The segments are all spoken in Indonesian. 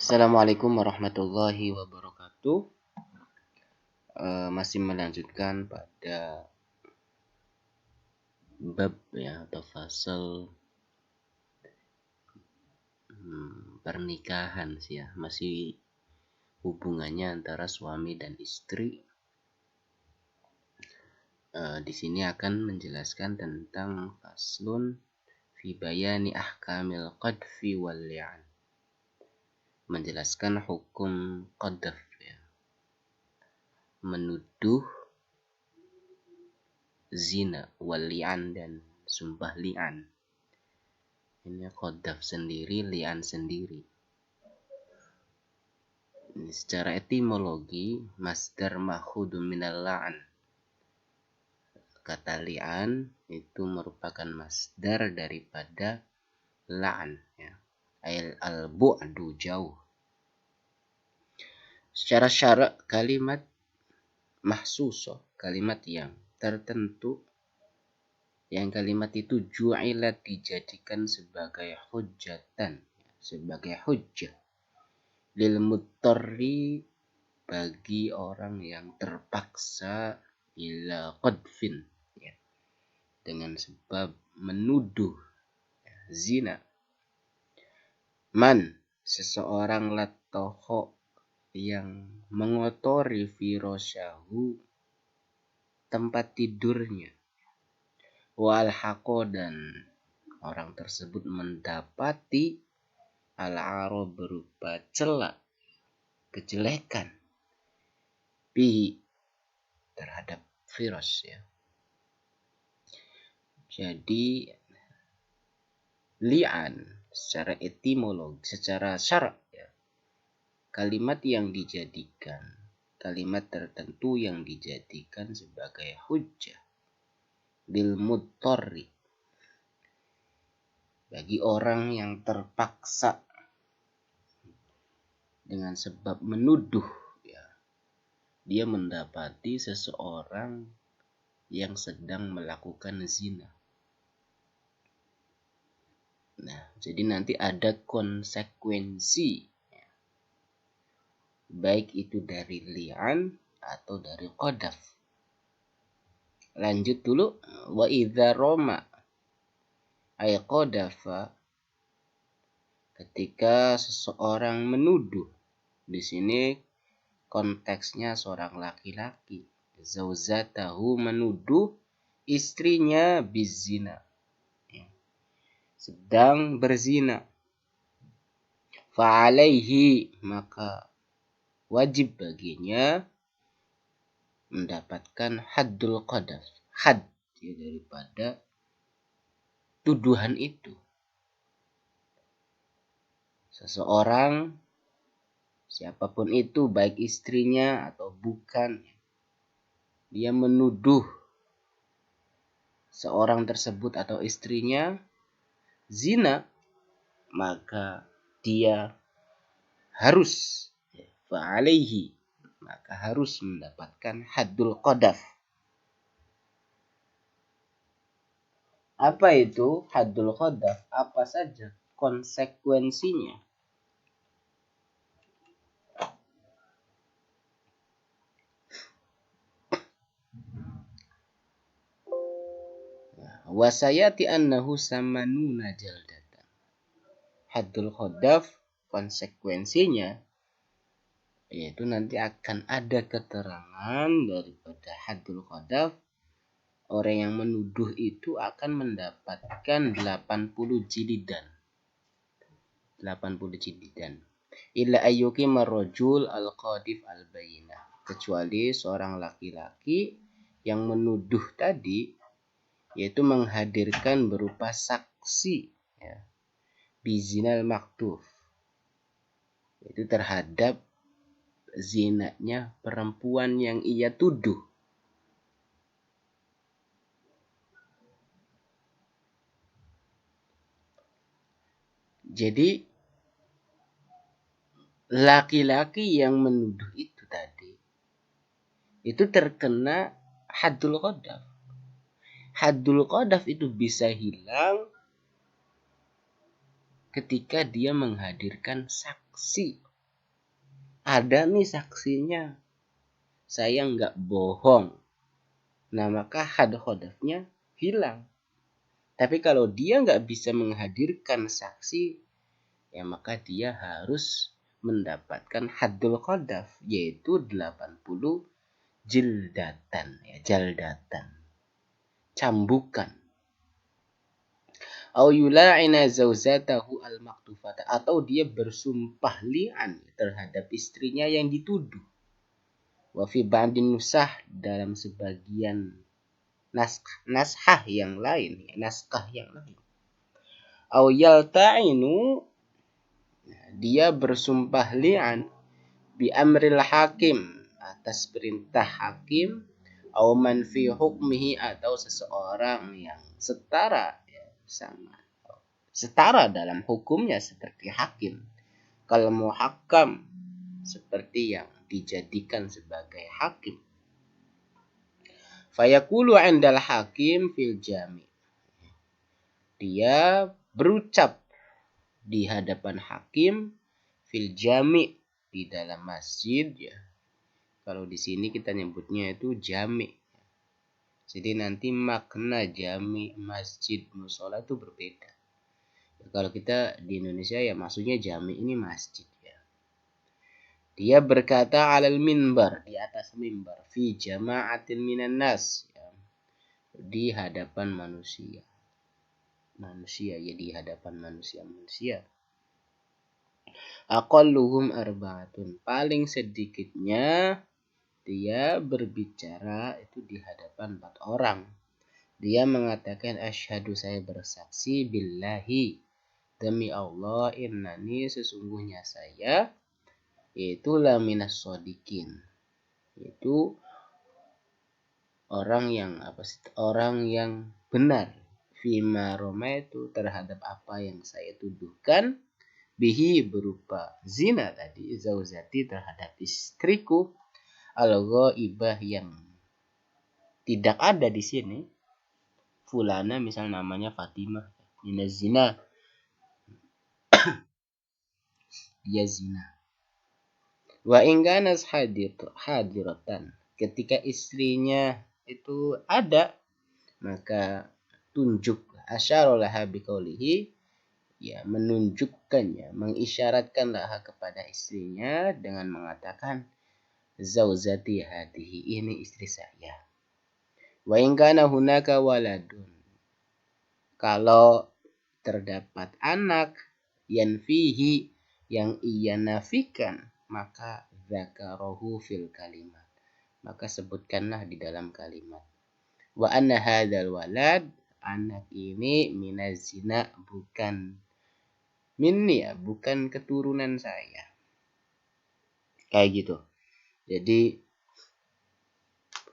Assalamualaikum warahmatullahi wabarakatuh. Masih melanjutkan pada bab ya atau fasal pernikahan sih ya. Masih hubungannya antara suami dan istri. Di sini akan menjelaskan tentang faslun fi bayani ahkamil qadfi wal li'an. Menjelaskan hukum qadf ya. Menuduh zina wal li'an dan sumpah li'an. Ini qadaf sendiri, li'an sendiri. Ini secara etimologi masdar makhudun minal la'an. Kata li'an itu merupakan masdar daripada la'an ya. Al-bu'du jauh. Secara syara' kalimat mahsusoh, kalimat yang tertentu, yang kalimat itu ju'ilat dijadikan sebagai hujjatan, sebagai hujjah lil muttarri bagi orang yang terpaksa ila qadfin ya, dengan sebab menuduh ya, zina. Man seseorang latoho yang mengotori firasyahu tempat tidurnya, wal haqo dan orang tersebut mendapati al-aro berupa celak, kejelekan bihi terhadap firas ya. Jadi li'an secara etimologi, secara syara' ya, kalimat yang dijadikan, kalimat tertentu yang dijadikan sebagai hujjah bil muttarri bagi orang yang terpaksa dengan sebab menuduh ya, dia mendapati seseorang yang sedang melakukan zina. Nah, jadi nanti ada konsekuensi ya, baik itu dari li'an atau dari qadaf. Lanjut dulu, wa idza roma ay qadafa, ketika seseorang menuduh. Di sini konteksnya seorang laki-laki, zauzatahu menuduh istrinya bizina ya, sedang berzina. Fa'alaihi maka wajib baginya mendapatkan haddul qadaf, had ya, daripada tuduhan itu. Seseorang siapapun itu, baik istrinya atau bukan, dia menuduh seorang tersebut atau istrinya zina, maka dia harus fa'alaihi, maka harus mendapatkan haddul qadaf. Apa itu haddul qadaf? Apa saja konsekuensinya? Wasayati annahu samanuna jaldatan. Haddul qadaf konsekuensinya yaitu nanti akan ada keterangan daripada haddul qadaf. Orang yang menuduh itu akan mendapatkan 80 jilidan. 80 jilidan. Illa ayyuki marrajul al-qadif al-bayinah. Kecuali seorang laki-laki yang menuduh tadi, yaitu menghadirkan berupa saksi ya, bizinal maktuf, yaitu terhadap zinanya perempuan yang ia tuduh. Jadi laki-laki yang menuduh itu tadi itu terkena haddul qadaf. Haddul qadaf itu bisa hilang ketika dia menghadirkan saksi ada nih saksinya, saya nggak bohong. Nah, maka had qadhafnya hilang. Tapi kalau dia nggak bisa menghadirkan saksi, ya maka dia harus mendapatkan haddul qadhaf, yaitu 80 jildatan, ya, jaldatan, cambukan. Au yula'ina zauzatahu al-maktufata, atau dia bersumpah li'an terhadap istrinya yang dituduh. Wa fi ba'din nusah, dalam sebagian naskah yang lain, naskah yang lain. Au yalta'inu, dia bersumpah li'an bi amril hakim, atas perintah hakim, au man fi hukmihi, atau seseorang yang setara, ya, sama setara dalam hukumnya seperti hakim. Kalau muhakkam, seperti yang dijadikan sebagai hakim. Fayaqulu 'indal hakim fil jami', dia berucap di hadapan hakim fil jami', di dalam masjid, ya. Kalau di sini kita nyebutnya itu jami'. Jadi nanti makna jami', masjid, musola itu berbeda. Kalau kita di Indonesia ya maksudnya jami' ini masjid, ya. Dia berkata alal minbar, di atas mimbar, fi jama'atin minan nas, ya, di hadapan manusia. Manusia, ya, di hadapan manusia. Aqalluhum arba'atun, paling sedikitnya dia berbicara itu di hadapan 4 orang. Dia mengatakan asyhadu, saya bersaksi, billahi, demi Allah, innani, sesungguhnya saya, yaitu laminas shodikin, itu orang yang benar, fima roma, itu terhadap apa yang saya tuduhkan, bihi, berupa zina tadi, zauzati, terhadap istriku, al-ghaibah, yang tidak ada di sini, fulana, misal namanya Fatimah, minaz zina, dia zina. Wa ingganas hadiratan, ketika istrinya itu ada, maka tunjuk, asyarolaha biqaulihi, ya, menunjukkannya, mengisyaratkanlah kepada istrinya dengan mengatakan zauzati hadihi, ini istri saya. Wa ingkana hunaka waladun, kalau terdapat anak, yanfihi, yang ia nafikan, maka dzakarahu fil kalimat, maka sebutkanlah di dalam kalimat. Wa anna hadzal walad, anak ini, minaz zina, bukan minni, ya, bukan keturunan saya. Kayak gitu. Jadi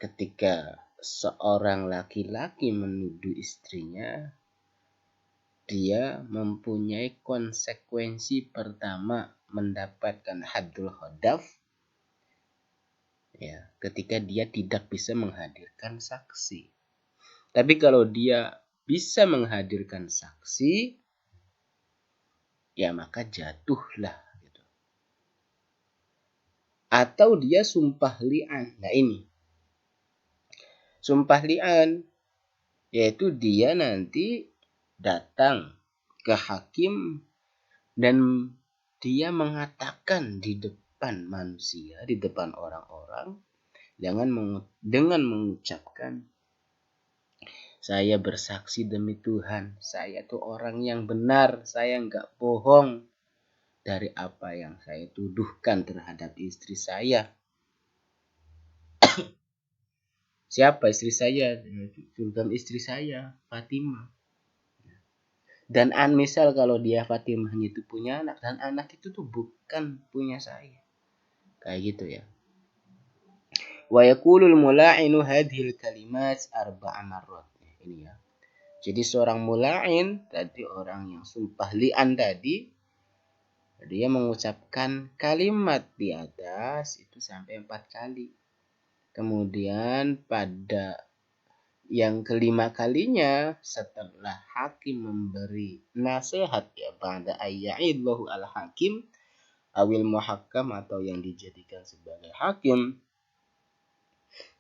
ketika seorang laki-laki menuduh istrinya, dia mempunyai konsekuensi pertama mendapatkan haddul qadhaf, ya, ketika dia tidak bisa menghadirkan saksi. Tapi kalau dia bisa menghadirkan saksi, ya maka jatuhlah, gitu. Atau dia sumpah li'an. Nah, ini sumpah li'an, yaitu dia nanti datang ke hakim dan dia mengatakan di depan manusia, di depan orang-orang, dengan mengucapkan, saya bersaksi demi Tuhan, saya tuh orang yang benar, saya nggak bohong dari apa yang saya tuduhkan terhadap istri saya. Siapa istri saya? Bukan istri saya, Fatimah. Dan misal kalau dia Fatimah itu punya anak, dan anak itu tuh bukan punya saya. Kayak gitu, ya. Wa yaqulul mula'inu hadhil kalimat arba'a marrat. Ini, ya. Jadi seorang mula'in tadi, orang yang sumpah li'an tadi, dia mengucapkan kalimat di atas itu sampai 4 kali. Kemudian pada yang kelima kalinya, setelah hakim memberi nasihat, ya, ba'da ayya'idlahu al-hakim awil muhakkam atau yang dijadikan sebagai hakim,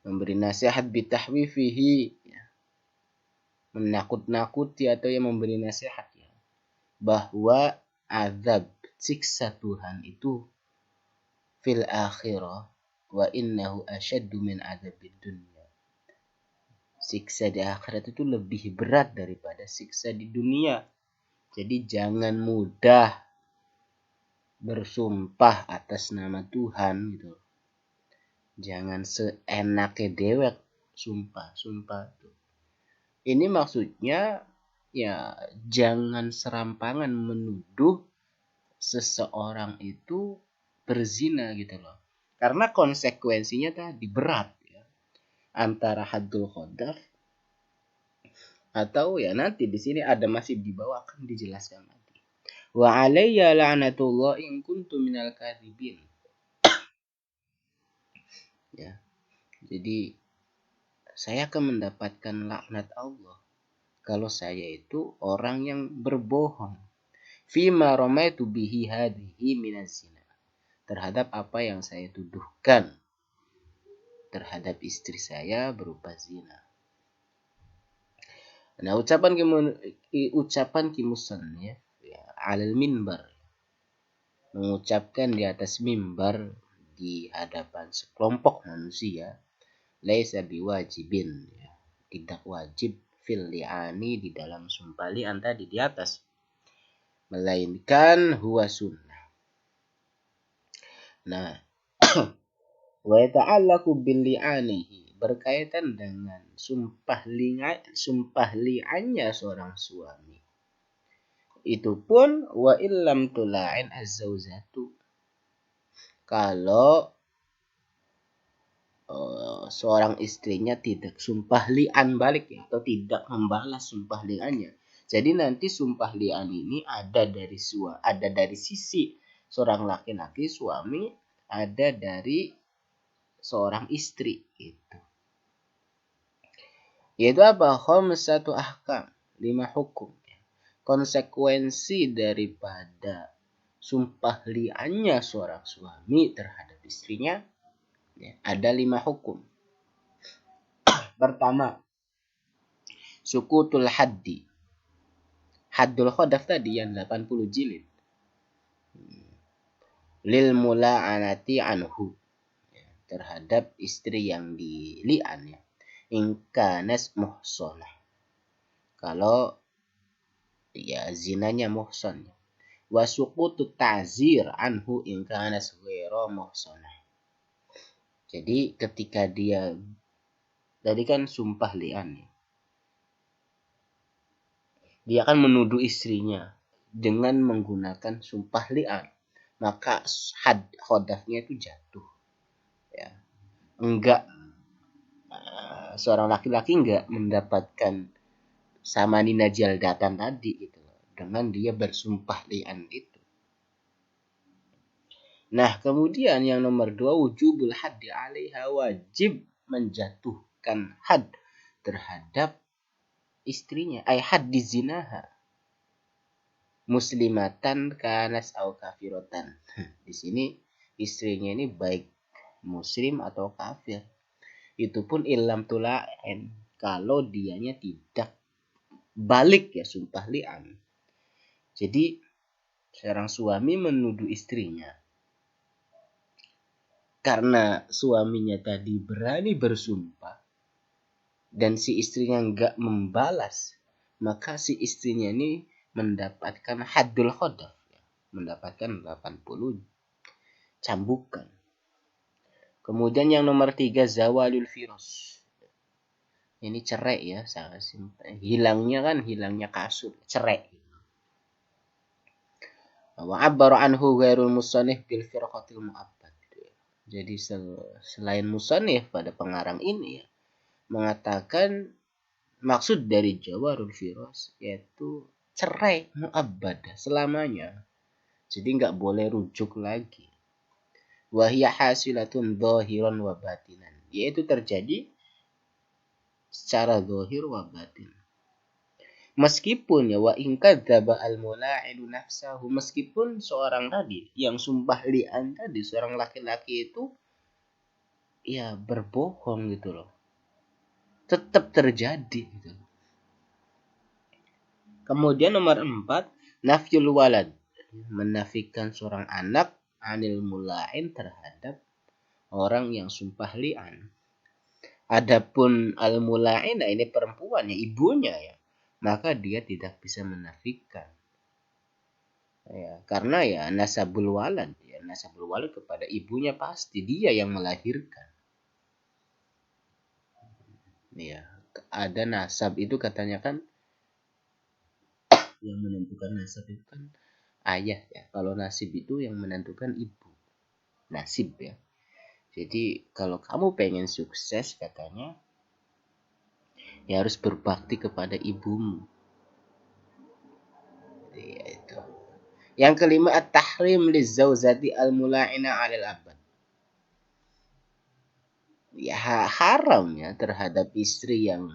memberi nasihat bitahwifihi, ya, menakut-nakuti atau yang memberi nasihat, ya, bahwa azab siksa Tuhan itu fil akhirah wa innahu asyaddu min adzabid dunya. Siksa di akhirat itu lebih berat daripada siksa di dunia. Jadi jangan mudah bersumpah atas nama Tuhan gitu. Jangan seenaknya dewek sumpah tuh. Ini maksudnya ya jangan serampangan menuduh seseorang itu berzina gitu loh. Karena konsekuensinya tadi berat, ya. Antara haddul qadhaf atau ya nanti di sini ada masih di bawah akan dijelaskan nanti. Wa alayya la'natullah in kuntu minal kadhibin. Ya. Jadi saya akan mendapatkan laknat Allah kalau saya itu orang yang berbohong. Fima ramaitu bihi hadhihi minaz zina. Terhadap apa yang saya tuduhkan terhadap istri saya berupa zina. Nah, ucapan kimusan, ya, alal minbar, mengucapkan di atas mimbar di hadapan sekelompok manusia, laisa biwajibin, ya, tidak wajib fil li'ani di dalam sumpah li'an tadi di atas, melainkan huwa sunnah. Nah, wa yata'allaqu bil li'anihi, berkaitan dengan sumpah li'annya seorang suami. Itu pun wa illam tula'in az-zawjatu, kalau seorang istrinya tidak sumpah li'an balik, ya, atau tidak membalas sumpah li'annya. Jadi nanti sumpah li'an ini ada dari sisi seorang laki-laki suami, ada dari seorang istri gitu. Yaitu apa? Khamsatu ahkam, 5 hukum. Konsekuensi daripada sumpah li'annya seorang suami terhadap istrinya, ya, ada 5 hukum. Pertama, sukutul haddi. Haddul qadhaf tadi yang 80 jilid. Lil mula'anati anhu, terhadap istri yang dili'an, ya. Ingkanas muhsanah, kalau ya zinanya muhsan. Wa suqutut ta'zir anhu ingkanas ghairu muhsanah. Jadi ketika dia tadi kan sumpah li'an, ya, dia akan menuduh istrinya dengan menggunakan sumpah li'an, maka had qadhafnya itu jatuh, ya. Enggak, seorang laki-laki enggak mendapatkan sama Nina Jaldatan tadi gitu dengan dia bersumpah li'an itu. Nah, kemudian yang nomor 2, wujubul haddi 'alaiha, wajib menjatuhkan had terhadap istrinya, ay haddi zinaha, muslimatan kanas au kafiratan. Di sini istrinya ini baik muslim atau kafir. Itu pun illam tula'in, kalau dianya tidak balik, ya, sumpah li'an. Jadi seorang suami menuduh istrinya karena suaminya tadi berani bersumpah dan si istrinya enggak membalas, maka si istrinya ini mendapatkan haddul qadhaf, ya, mendapatkan 80 cambukan. Kemudian yang nomor 3, zawalul firas. Ini cerai, ya, sangat simpel. Hilangnya kasur, cerai. Wa abbara anhu ghairul musannif bil firqatil mu'abbad. Jadi selain musannif pada pengarang ini, ya, mengatakan maksud dari jawarul firas yaitu cerai mu'abbad selamanya. Jadi enggak boleh rujuk lagi. Wa hiya hasilatun dhahiran wa batinan, yaitu terjadi secara zahir wa batin. Meskipun ya wa in kadzdzaba al-mula'inu nafsahu, meskipun seorang tadi yang sumpah li'an tadi, seorang laki-laki itu ya berbohong gitu loh, tetap terjadi gitu. Kemudian nomor 4, nafyul walad, menafikan seorang anak anil mula'in, terhadap orang yang sumpah li'an. Adapun al-mula'in, nah ini perempuan ya, ibunya ya, maka dia tidak bisa menafikan ya, karena ya nasabul walad, ya nasabul walad kepada ibunya, pasti dia yang melahirkan ya. Ada nasab itu katanya kan, yang menentukan nasab itu kan ayah ya, kalau nasib itu yang menentukan ibu, nasib ya. Jadi kalau kamu pengen sukses katanya, ya harus berbakti kepada ibumu ya, itu. Yang kelima, at-tahrim lizauzati al-mula'ina 'alal abad, ya haram ya terhadap istri yang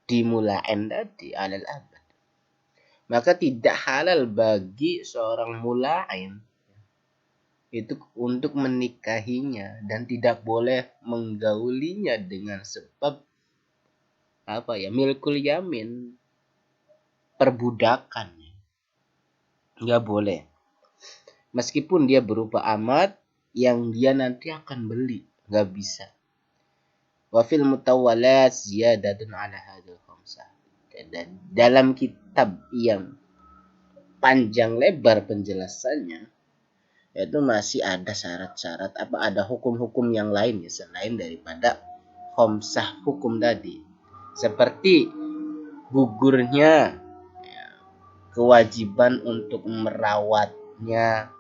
dimula'in tadi 'alal abad. Maka tidak halal bagi seorang mula'in itu untuk menikahinya, dan tidak boleh menggaulinya dengan sebab apa ya, milkul yamin, perbudakan. Nggak boleh, meskipun dia berupa amat yang dia nanti akan beli, nggak bisa. Wa fil mutawwalat ziyadatun ala hadzal khamsah, dan dalam kitab yang panjang lebar penjelasannya itu masih ada syarat-syarat, apa ada hukum-hukum yang lain ya selain daripada khamsah hukum tadi, seperti gugurnya ya, kewajiban untuk merawatnya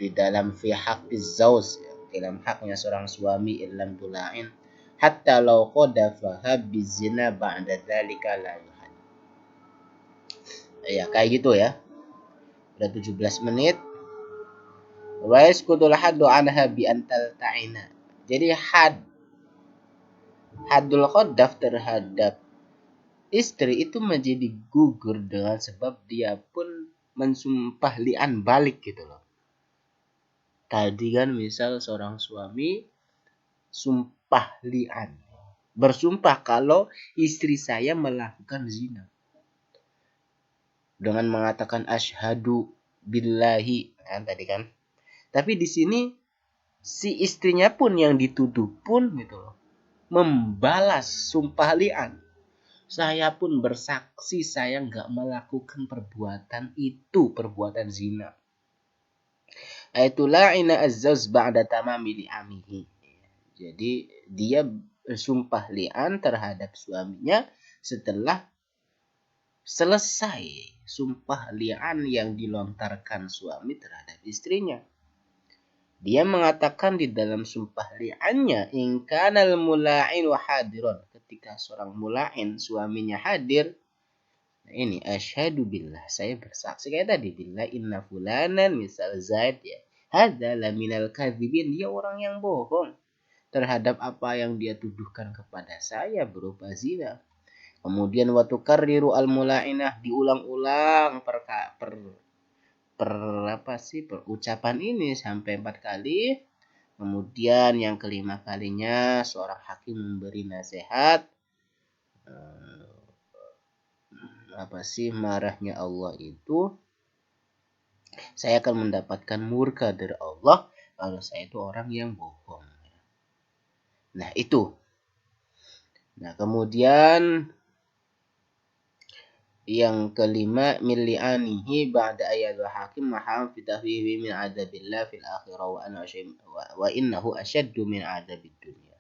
di dalam fi haqqiz zauj, dalam haknya seorang suami, illam tula'in hatta law qadafaha bizina ba'da dzalika la yuhad. Ya kayak gitu ya. Udah 17 menit. Wa yasqutul haddu anha bi antal ta'ina. Jadi haddul qadaf terhadap istri itu menjadi gugur dengan sebab dia pun mensumpah li'an balik gitu loh. Tadi kan misal seorang suami sumpah li'an, bersumpah kalau istri saya melakukan zina, dengan mengatakan asyhadu billahi kan tadi kan. Tapi di sini si istrinya pun yang dituduh pun gitu loh, membalas sumpah li'an. Saya pun bersaksi saya nggak melakukan perbuatan itu, perbuatan zina. Aitulah ina azzaz ba'da tamami li'amihi. Jadi dia sumpah li'an terhadap suaminya setelah selesai sumpah li'an yang dilontarkan suami terhadap istrinya. Dia mengatakan di dalam sumpah li'annya, in kanal mula'in wa hadiron, ketika seorang mula'in suaminya hadir, nah ini asyhadu billah, saya bersaksi kayak tadi, billah inna fulanan misal Zaid ya, hadza laminal kadzibin, dia orang yang bohong terhadap apa yang dia tuduhkan kepada saya berupa zina. Kemudian waktu karriru al mula'inah, diulang-ulang per ucapan ini sampai 4 kali. Kemudian yang kelima kalinya seorang hakim memberi nasihat, apa sih marahnya Allah itu, saya akan mendapatkan murka dari Allah kalau saya itu orang yang bohong. Nah itu. Nah kemudian yang kelima, mili'anihi ba'da ayatul hakim maham fitahwihi min adabillah fil akhirah wa innahu asyaddu min adabid dunya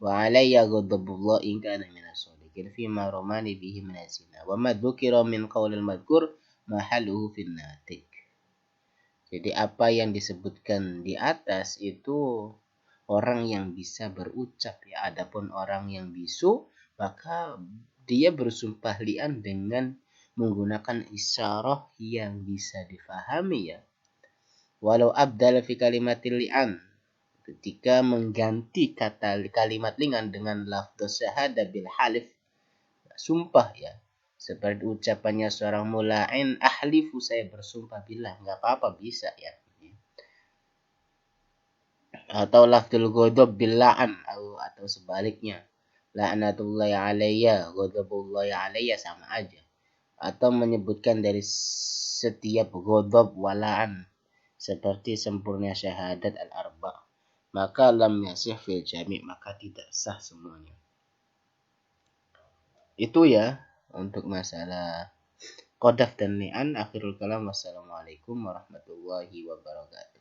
wa alayya ghadabullah in kana minas shadiqin fima romani bihi minazina wa ma dzukira min qawlil madhkur mahaluhu fin natik. Jadi apa yang disebutkan di atas itu orang yang bisa berucap ya. Adapun orang yang bisu, maka dia bersumpah li'an dengan menggunakan isyarah yang bisa difahami ya. Walau abdal fi kalimatil li'an, ketika mengganti kata kalimat li'an dengan lafdz syahadah bil halif, sumpah ya, Seperti ucapannya seorang mula'in, ahlifu, saya bersumpah billah, nggak apa-apa, bisa ya. Atau lafzul ghadab billa'an atau sebaliknya. La'natullahi alayya, ghadabullahi alayya, sama aja. Atau menyebutkan dari setiap ghadab wala'an seperti sempurna syahadat al-arba, maka lam yasih fil jami', maka tidak sah semuanya. Itu ya untuk masalah qadhaf dan li'an. Akhirul kalam, wassalamualaikum warahmatullahi wabarakatuh.